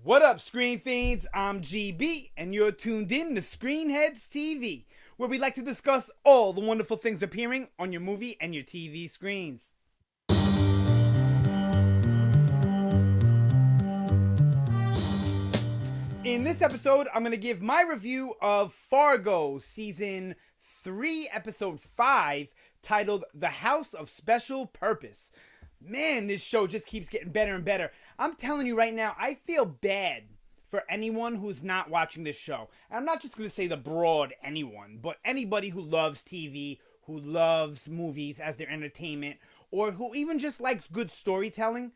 What up, Screen Fiends? I'm GB, and you're tuned in to Headz TV, where we like to discuss all the wonderful things appearing on your movie and your TV screens. In this episode, I'm going to give my review of Fargo, Season 3, Episode 5, titled The House of Special Purpose. Man, this show just keeps getting better and better. I'm telling you right now, I feel bad for anyone who's not watching this show. And I'm not just going to say the broad anyone, but anybody who loves TV, who loves movies as their entertainment, or who even just likes good storytelling.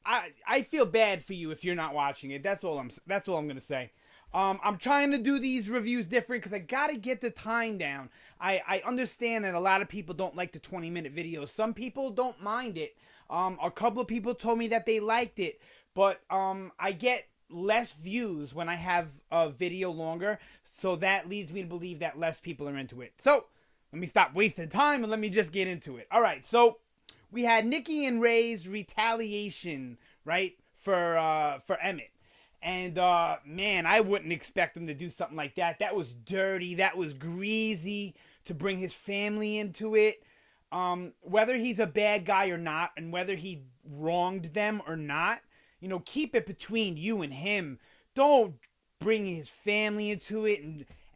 I feel bad for you if you're not watching it. That's all I'm going to say. I'm trying to do these reviews different because I got to get the time down. I understand that a lot of people don't like the 20-minute videos. Some people don't mind it. A couple of people told me that they liked it. But I get less views when I have a video longer. So that leads me to believe that less people are into it. So let me stop wasting time and let me just get into it. All right, so we had Nikki and Ray's retaliation, right, for Emmett. And, man, I wouldn't expect them to do something like that. That was dirty. That was greasy to bring his family into it. Whether he's a bad guy or not, and whether he wronged them or not, you know, keep it between you and him. Don't bring his family into it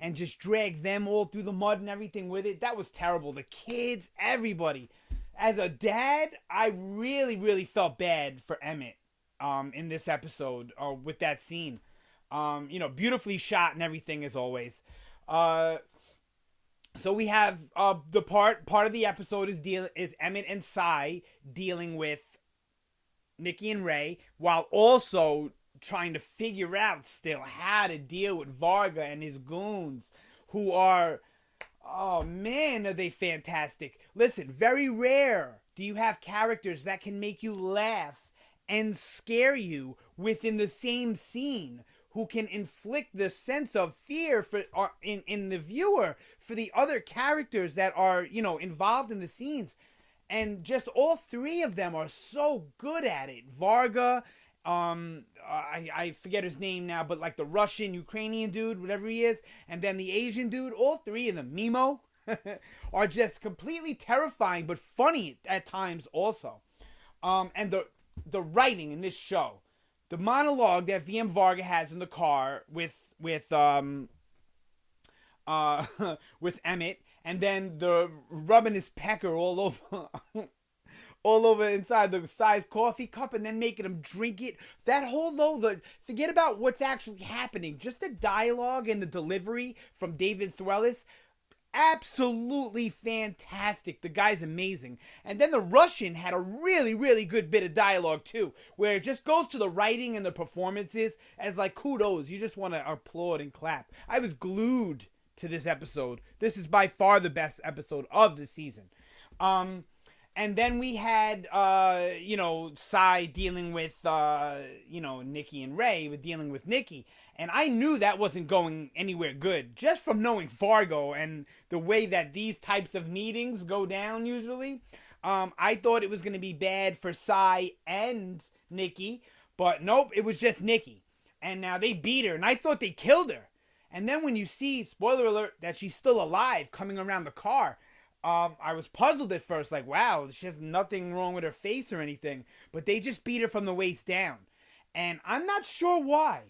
and just drag them all through the mud and everything with it. That was terrible. The kids, everybody. As a dad, I really, really felt bad for Emmett. In this episode, with that scene, beautifully shot and everything as always. So we have the part of the episode is Emmett and Cy dealing with Nikki and Ray, while also trying to figure out still how to deal with Varga and his goons, who are, oh man, are they fantastic. Listen, very rare do you have characters that can make you laugh and scare you within the same scene, who can inflict the sense of fear for in the viewer for the other characters that are, involved in the scenes. And just all three of them are so good at it. Varga, I forget his name now, but like the Russian, Ukrainian dude, whatever he is, and then the Asian dude, all three of them, Mimo, are just completely terrifying, but funny at times also. And the writing in this show, the monologue that VM Varga has in the car with Emmett, and then the rubbing his pecker all over inside the size coffee cup, and then making him drink it. That whole forget about what's actually happening. Just the dialogue and the delivery from David Thewlis. Absolutely fantastic. The guy's amazing. And then the Russian had a really, really good bit of dialogue too, where it just goes to the writing and the performances as like kudos. You just want to applaud and clap. I was glued to this episode. This is by far the best episode of the season. And then we had, Cy dealing with, Nikki and Ray with dealing with Nikki. And I knew that wasn't going anywhere good just from knowing Fargo and the way that these types of meetings go down usually. I thought it was going to be bad for Cy and Nikki, but nope, it was just Nikki. And now they beat her, and I thought they killed her. And then when you see, spoiler alert, that she's still alive coming around the car, I was puzzled at first, like, wow, she has nothing wrong with her face or anything, but they just beat her from the waist down. And I'm not sure why.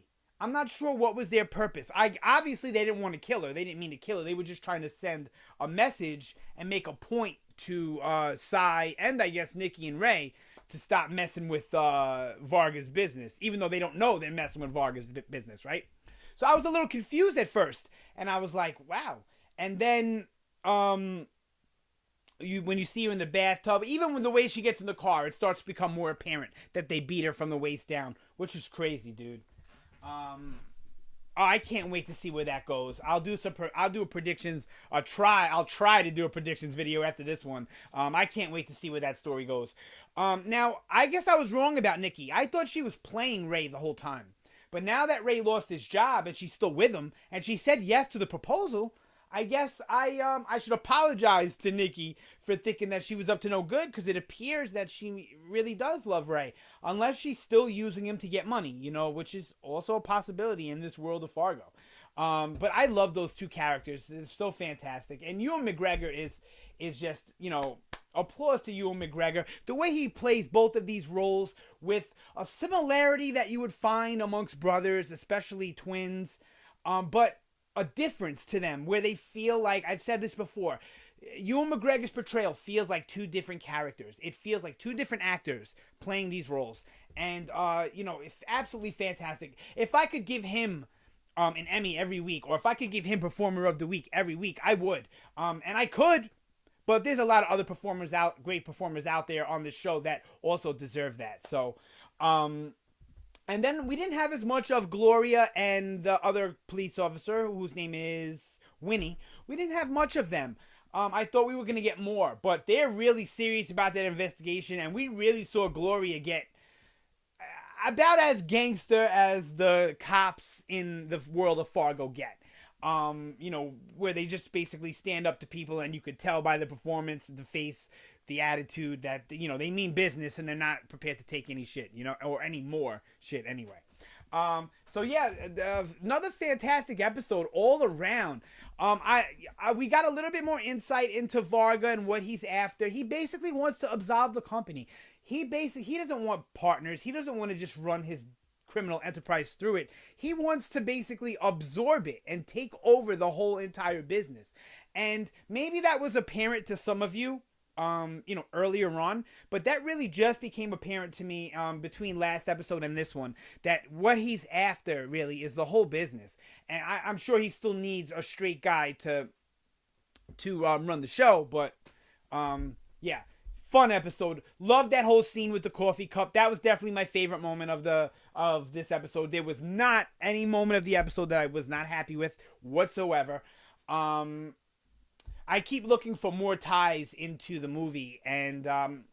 I'm not sure what was their purpose. Obviously, they didn't want to kill her. They didn't mean to kill her. They were just trying to send a message and make a point to Cy and I guess Nikki and Ray to stop messing with Varga's business, even though they don't know they're messing with Varga's business, right? So I was a little confused at first, and I was like, wow. And then when you see her in the bathtub, even with the way she gets in the car, it starts to become more apparent that they beat her from the waist down, which is crazy, dude. I can't wait to see where that goes. I'll do a predictions. I'll try to do a predictions video after this one. I can't wait to see where that story goes. Now I guess I was wrong about Nikki. I thought she was playing Ray the whole time, but now that Ray lost his job and she's still with him, and she said yes to the proposal, I guess I should apologize to Nikki for thinking that she was up to no good, because it appears that she really does love Ray, unless she's still using him to get money, which is also a possibility in this world of Fargo. But I love those two characters. It's so fantastic, and Ewan McGregor is just, applause to Ewan McGregor. The way he plays both of these roles with a similarity that you would find amongst brothers, especially twins, but a difference to them where they feel like, I've said this before, Ewan McGregor's portrayal feels like two different characters. It feels like two different actors playing these roles. And, it's absolutely fantastic. If I could give him an Emmy every week, or if I could give him Performer of the Week every week, I would. And I could, but there's a lot of other great performers out there on this show that also deserve that. So, and then we didn't have as much of Gloria and the other police officer, whose name is Winnie. We didn't have much of them. I thought we were going to get more, but they're really serious about that investigation, and we really saw Gloria get about as gangster as the cops in the world of Fargo get. Where they just basically stand up to people, and you could tell by the performance, the face, the attitude that, they mean business and they're not prepared to take any shit, or any more shit anyway. So yeah, another fantastic episode all around. We got a little bit more insight into Varga and what he's after. He basically wants to absolve the company. He doesn't want partners. He doesn't want to just run his criminal enterprise through it. He wants to basically absorb it and take over the whole entire business. And maybe that was apparent to some of you, earlier on, but that really just became apparent to me between last episode and this one, that what he's after really is the whole business. And I'm sure he still needs a straight guy to run the show, but yeah. Fun episode. Love that whole scene with the coffee cup. That was definitely my favorite moment of this episode. There was not any moment of the episode that I was not happy with whatsoever. I keep looking for more ties into the movie, and I'm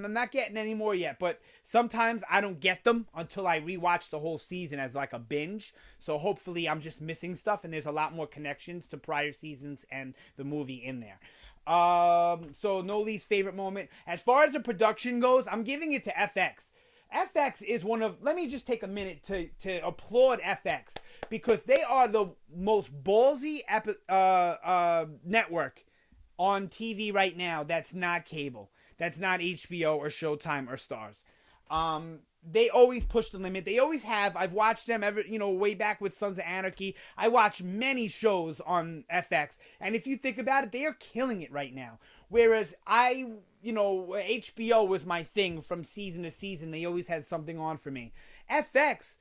not getting any more yet. But sometimes I don't get them until I rewatch the whole season as like a binge. So hopefully I'm just missing stuff, and there's a lot more connections to prior seasons and the movie in there. So no least favorite moment. As far as the production goes, I'm giving it to FX. FX is let me just take a minute to applaud FX, because they are the most ballsy network on TV right now that's not cable, that's not HBO or Showtime or Stars. They always push the limit. They always have. I've watched them way back with Sons of Anarchy. I watch many shows on FX. And if you think about it, they are killing it right now. Whereas HBO was my thing from season to season. They always had something on for me. FX,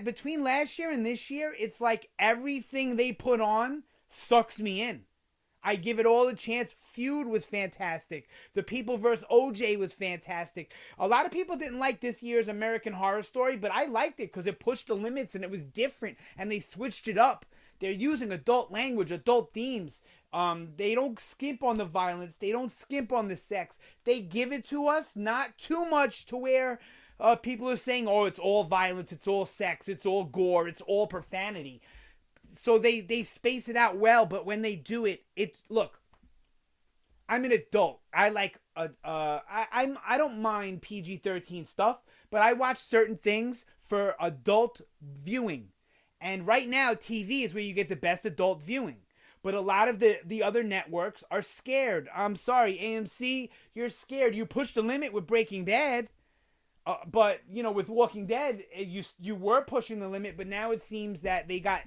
between last year and this year, it's like everything they put on sucks me in. I give it all a chance. Feud was fantastic. The People vs. OJ was fantastic. A lot of people didn't like this year's American Horror Story, but I liked it because it pushed the limits and it was different, and they switched it up. They're using adult language, adult themes. They don't skimp on the violence. They don't skimp on the sex. They give it to us, not too much to where people are saying, oh, it's all violence, it's all sex, it's all gore, it's all profanity. So they space it out well, but when they do it, look, I'm an adult. I like I don't mind PG-13 stuff, but I watch certain things for adult viewing. And right now, TV is where you get the best adult viewing. But a lot of the other networks are scared. I'm sorry, AMC, you're scared. You pushed the limit with Breaking Bad. But, with Walking Dead, you were pushing the limit, but now it seems that they got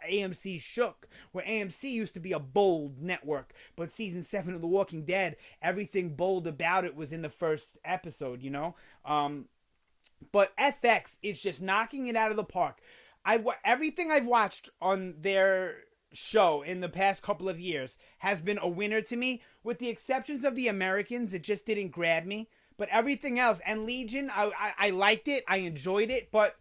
AMC shook, where AMC used to be a bold network, but season 7 of The Walking Dead, everything bold about it was in the first episode, But FX is just knocking it out of the park. Everything I've watched on their show in the past couple of years has been a winner to me, with the exceptions of The Americans. It just didn't grab me. But everything else, and Legion, I liked it, I enjoyed it, but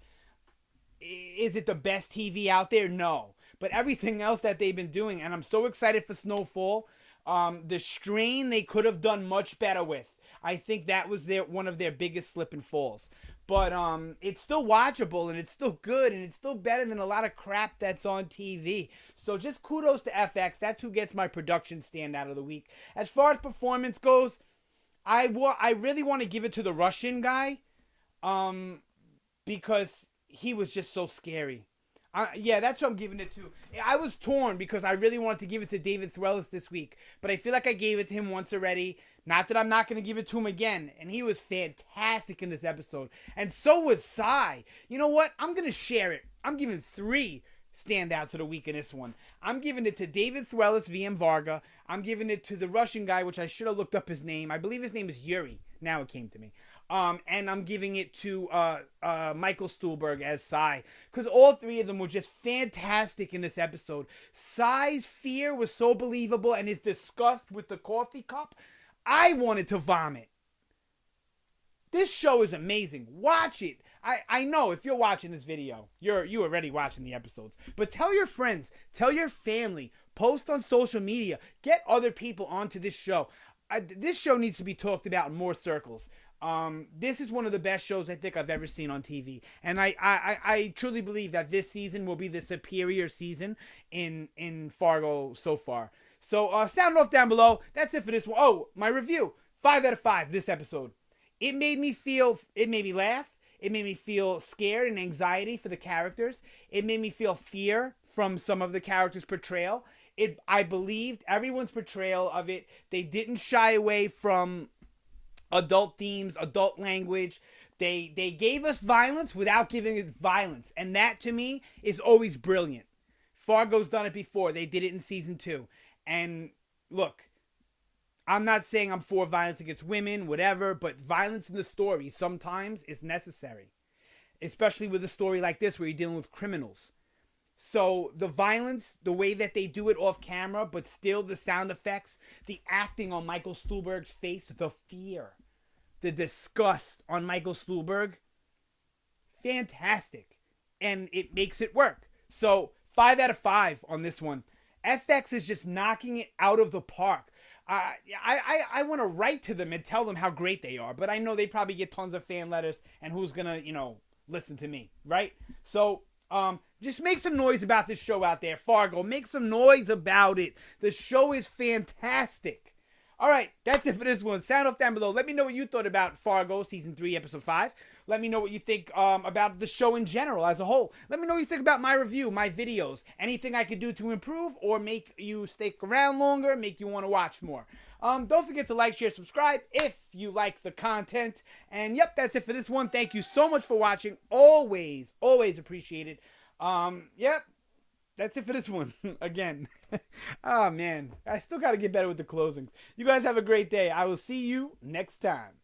is it the best TV out there? No. But everything else that they've been doing, and I'm so excited for Snowfall. The Strain they could have done much better with. I think that was one of their biggest slip and falls. but it's still watchable and it's still good and it's still better than a lot of crap that's on TV. So just kudos to FX. That's who gets my production standout of the week. As far as performance goes, I really want to give it to the Russian guy, because he was just so scary. Yeah, that's what I'm giving it to. I was torn because I really wanted to give it to David Thewlis this week, but I feel like I gave it to him once already. Not that I'm not going to give it to him again. And he was fantastic in this episode. And so was Sai. You know what? I'm going to share it. I'm giving 3 standouts of the week in this one. I'm giving it to David Thewlis, VM Varga. I'm giving it to the Russian guy, which I should have looked up his name. I believe his name is Yuri. Now it came to me. And I'm giving it to Michael Stuhlbarg as Sai. Because all 3 of them were just fantastic in this episode. Sai's fear was so believable, and his disgust with the coffee cup. I wanted to vomit. This show is amazing. Watch it. I know if you're watching this video, you're already watching the episodes. But tell your friends, tell your family, post on social media, get other people onto this show. This show needs to be talked about in more circles. This is one of the best shows I think I've ever seen on TV. And I truly believe that this season will be the superior season in Fargo so far. So sound off down below. That's it for this one. Oh, my review. 5 out of 5 this episode. It made me laugh. It made me feel scared and anxiety for the characters. It made me feel fear from some of the characters' portrayal. I believed everyone's portrayal of it. They didn't shy away from adult themes, adult language. They gave us violence without giving us violence. And that, to me, is always brilliant. Fargo's done it before. They did it in season 2. And look, I'm not saying I'm for violence against women, whatever, but violence in the story sometimes is necessary. Especially with a story like this where you're dealing with criminals. So the violence, the way that they do it off camera, but still the sound effects, the acting on Michael Stuhlbarg's face, the fear, the disgust on Michael Stuhlbarg, fantastic. And it makes it work. So 5 out of 5 on this one. FX is just knocking it out of the park. I want to write to them and tell them how great they are, but I know they probably get tons of fan letters, and who's gonna, listen to me, right? So, just make some noise about this show out there, Fargo. Make some noise about it. The show is fantastic. All right, that's it for this one. Sound off down below. Let me know what you thought about Fargo Season 3, Episode 5. Let me know what you think about the show in general as a whole. Let me know what you think about my review, my videos. Anything I could do to improve or make you stick around longer, make you want to watch more. Don't forget to like, share, subscribe if you like the content. And yep, that's it for this one. Thank you so much for watching. Always, always appreciated. Yep. That's it for this one. Again. Oh, man. I still got to get better with the closings. You guys have a great day. I will see you next time.